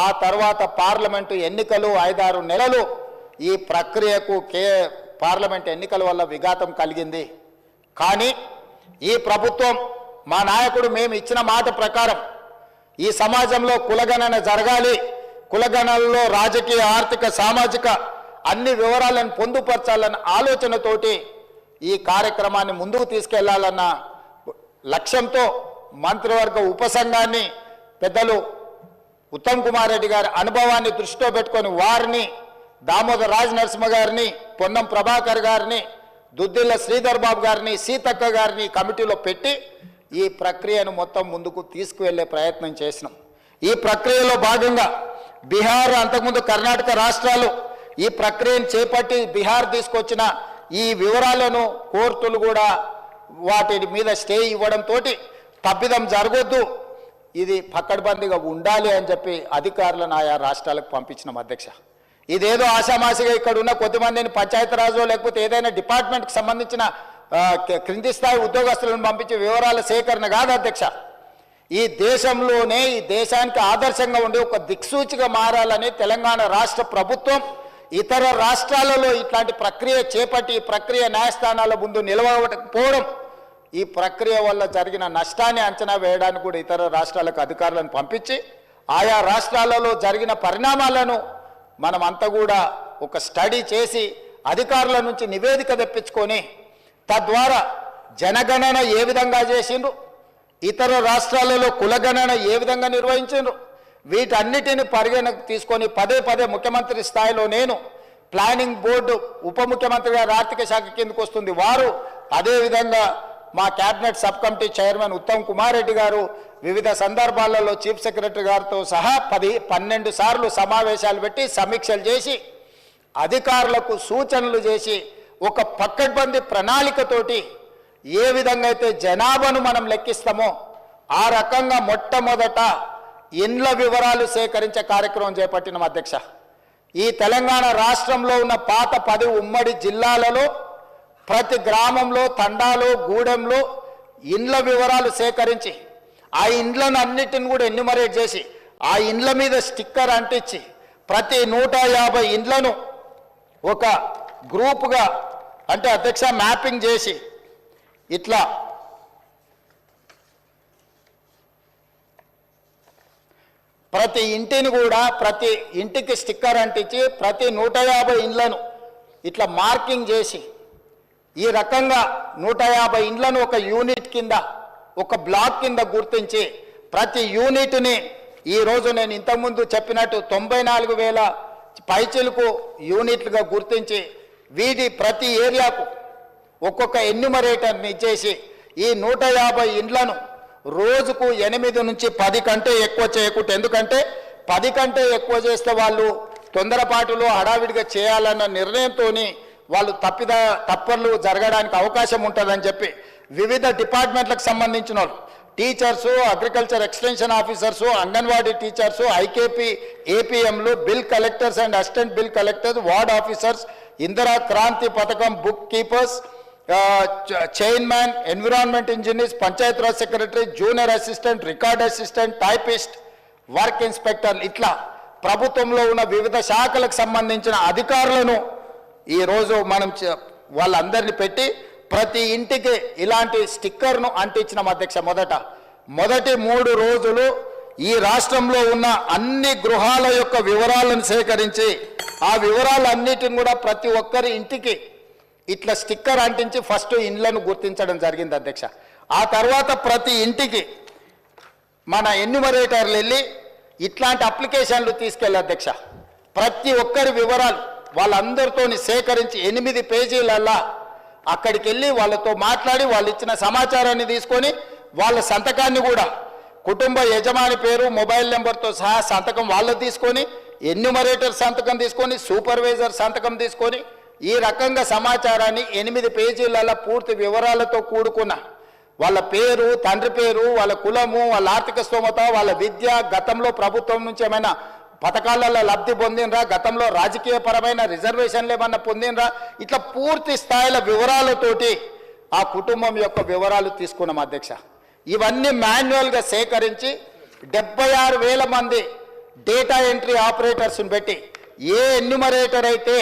ఆ తర్వాత పార్లమెంటు ఎన్నికలు 5-6 నెలలు ఈ ప్రక్రియకు పార్లమెంట్ ఎన్నికల వల్ల విఘాతం కలిగింది. కానీ ఈ ప్రభుత్వం మా నాయకుడు మేము ఇచ్చిన మాట ప్రకారం ఈ సమాజంలో కులగణన జరగాలి, కులగణనలో రాజకీయ ఆర్థిక సామాజిక అన్ని వివరాలను పొందుపరచాలన్న ఆలోచనతోటి ఈ కార్యక్రమాన్ని ముందుకు తీసుకెళ్లాలన్న లక్ష్యంతో మంత్రివర్గ ఉపసంఘాన్ని పెద్దలు ఉత్తమ్ కుమార్ రెడ్డి గారి అనుభవాన్ని దృష్టిలో పెట్టుకొని వారిని, దామోదర్ రాజ్ నరసింహ గారిని, పొన్నం ప్రభాకర్ గారిని, దుద్దిల్ల శ్రీధర్ బాబు గారిని, సీతక్క గారిని కమిటీలో పెట్టి ఈ ప్రక్రియను మొత్తం ముందుకు తీసుకువెళ్లే ప్రయత్నం చేసినాం. ఈ ప్రక్రియలో భాగంగా బీహార్, అంతకుముందు కర్ణాటక రాష్ట్రాలు ఈ ప్రక్రియను చేపట్టి బీహార్ తీసుకొచ్చిన ఈ వివరాలను కోర్టులు కూడా వాటి మీద స్టే ఇవ్వడంతో తప్పిదం జరగొద్దు, ఇది పక్కడబందీగా ఉండాలి అని చెప్పి అధికారులను ఆయా రాష్ట్రాలకు పంపించినాం అధ్యక్ష. ఇదేదో ఆషామాషిగా ఇక్కడ ఉన్న కొద్దిమందిని పంచాయతీరాజు లేకపోతే ఏదైనా డిపార్ట్మెంట్కి సంబంధించిన క్రింది స్థాయి ఉద్యోగస్తులను పంపించే వివరాల సేకరణ కాదు అధ్యక్ష. ఈ దేశంలోనే ఈ దేశానికి ఆదర్శంగా ఉండే ఒక దిక్సూచిగా మారాలని తెలంగాణ రాష్ట్ర ప్రభుత్వం ఇతర రాష్ట్రాలలో ఇట్లాంటి ప్రక్రియ చేపట్టి ఈ ప్రక్రియ న్యాయస్థానాల ముందు నిలవకపోవడం, ఈ ప్రక్రియ వల్ల జరిగిన నష్టాన్ని అంచనా వేయడానికి కూడా ఇతర రాష్ట్రాలకు అధికారులను పంపించి ఆయా రాష్ట్రాలలో జరిగిన పరిణామాలను మనమంతా కూడా ఒక స్టడీ చేసి అధికారుల నుంచి నివేదిక తెప్పించుకొని తద్వారా జనగణన ఏ విధంగా చేసిండ్రు, ఇతర రాష్ట్రాలలో కులగణన ఏ విధంగా నిర్వహించిండ్రు, వీటన్నిటిని పరిగణకు తీసుకొని పదే ముఖ్యమంత్రి స్థాయిలో నేను, ప్లానింగ్ బోర్డు ఉప ముఖ్యమంత్రి గారు ఆర్థిక శాఖ కిందకు వస్తుంది వారు, అదేవిధంగా మా cabinet sub committee chairman Uttam Kumar Reddy గారు వివిధ సందర్భాలలో చీఫ్ సెక్రటరీ గారితో సహా 12 సార్లు సమావేశాలు పెట్టి సమీక్షలు చేసి అధికారులకు సూచనలు చేసి ఒక పక్కడ్బందీ ప్రణాళికతోటి ఏ విధంగా అయితే జనాభాను మనం లెక్కిస్తామో ఆ రకంగా మొట్టమొదట ఇండ్ల వివరాలు సేకరించే కార్యక్రమం చేపట్టిన అధ్యక్ష. ఈ తెలంగాణ రాష్ట్రంలో ఉన్న పాత 10 ఉమ్మడి జిల్లాలలో ప్రతి గ్రామంలో, తండాలో, గూడెంలో ఇండ్ల వివరాలు సేకరించి ఆ ఇండ్లను అన్నిటిని కూడా ఎన్యూమరేట్ చేసి ఆ ఇండ్ల మీద స్టిక్కర్ అంటించి ప్రతి 150 ఇండ్లను ఒక గ్రూపుగా అంటే అధ్యక్ష మ్యాపింగ్ చేసి ఇట్లా ప్రతి ఇంటిని కూడా ప్రతి ఇంటికి స్టిక్కర్ అంటించి ప్రతి 150 ఇండ్లను ఇట్లా మార్కింగ్ చేసి ఈ రకంగా 150 ఇండ్లను ఒక యూనిట్ కింద ఒక బ్లాక్ కింద గుర్తించి ప్రతి యూనిట్ని ఈరోజు నేను ఇంతకుముందు చెప్పినట్టు 94,000 పైచిలకు యూనిట్లుగా గుర్తించి వీటి ప్రతి ఏరియాకు ఒక్కొక్క ఎన్యూమరేటర్ని ఇచ్చేసి ఈ 150 ఇండ్లను రోజుకు 8 నుంచి 10 కంటే ఎక్కువ చేయకూడదు. ఎందుకంటే 10 కంటే ఎక్కువ చేస్తే వాళ్ళు తొందరపాటులో హడావిడిగా చేయాలన్న నిర్ణయంతో వాళ్ళు తప్పర్లు జరగడానికి అవకాశం ఉంటుందని చెప్పి వివిధ డిపార్ట్మెంట్లకు సంబంధించిన వాళ్ళు teachers, agriculture extension officers, anganwadi teachers, IKP, ఏపీఎంలు, bill collectors and assistant bill collectors, ward officers, Indira Kranti పథకం book keepers, chairman, environment engineers, Panchayati Raj secretary, junior assistant, record assistant, typist, work inspector, ఇట్లా ప్రభుత్వంలో ఉన్న వివిధ శాఖలకు సంబంధించిన అధికారులను ఈరోజు మనం వాళ్ళందరినీ పెట్టి ప్రతి ఇంటికి ఇలాంటి స్టిక్కర్ను అంటించిన అధ్యక్ష. మొదటి 3 రోజులు ఈ రాష్ట్రంలో ఉన్న అన్ని గృహాల యొక్క వివరాలను సేకరించి ఆ వివరాలన్నిటిని కూడా ప్రతి ఒక్కరి ఇంటికి ఇట్లా స్టిక్కర్ అంటించి ఫస్ట్ ఇండ్లను గుర్తించడం జరిగింది అధ్యక్ష. ఆ తర్వాత ప్రతి ఇంటికి మన ఎన్యూమరేటర్లు వెళ్ళి ఇట్లాంటి అప్లికేషన్లు తీసుకెళ్ళి అధ్యక్ష ప్రతి ఒక్కరి వివరాలు వాళ్ళందరితో సేకరించి 8 పేజీలల్లా అక్కడికి వెళ్ళి వాళ్ళతో మాట్లాడి వాళ్ళు ఇచ్చిన సమాచారాన్ని తీసుకొని వాళ్ళ సంతకాన్ని కూడా కుటుంబ యజమాని పేరు, మొబైల్ నెంబర్తో సహా సంతకం వాళ్ళు తీసుకొని, ఎన్యూమరేటర్ సంతకం తీసుకొని, సూపర్వైజర్ సంతకం తీసుకొని ఈ రకంగా సమాచారాన్ని 8 పేజీలలో పూర్తి వివరాలతో కూడుకున్న వాళ్ళ పేరు, తండ్రి పేరు, వాళ్ళ కులము, వాళ్ళ ఆర్థిక స్తోమత, వాళ్ళ విద్య, గతంలో ప్రభుత్వం నుంచి ఏమైనా పథకాలలో లబ్ధి పొందినరా, గతంలో రాజకీయపరమైన రిజర్వేషన్లు ఏమన్నా పొందినరా, ఇట్లా పూర్తి స్థాయిల వివరాలతోటి ఆ కుటుంబం యొక్క వివరాలు తీసుకున్నాం అధ్యక్ష. ఇవన్నీ మాన్యువల్గా సేకరించి 76,000 మంది డేటా ఎంట్రీ ఆపరేటర్స్ని పెట్టి ఏ ఎన్యూమరేటర్ అయితే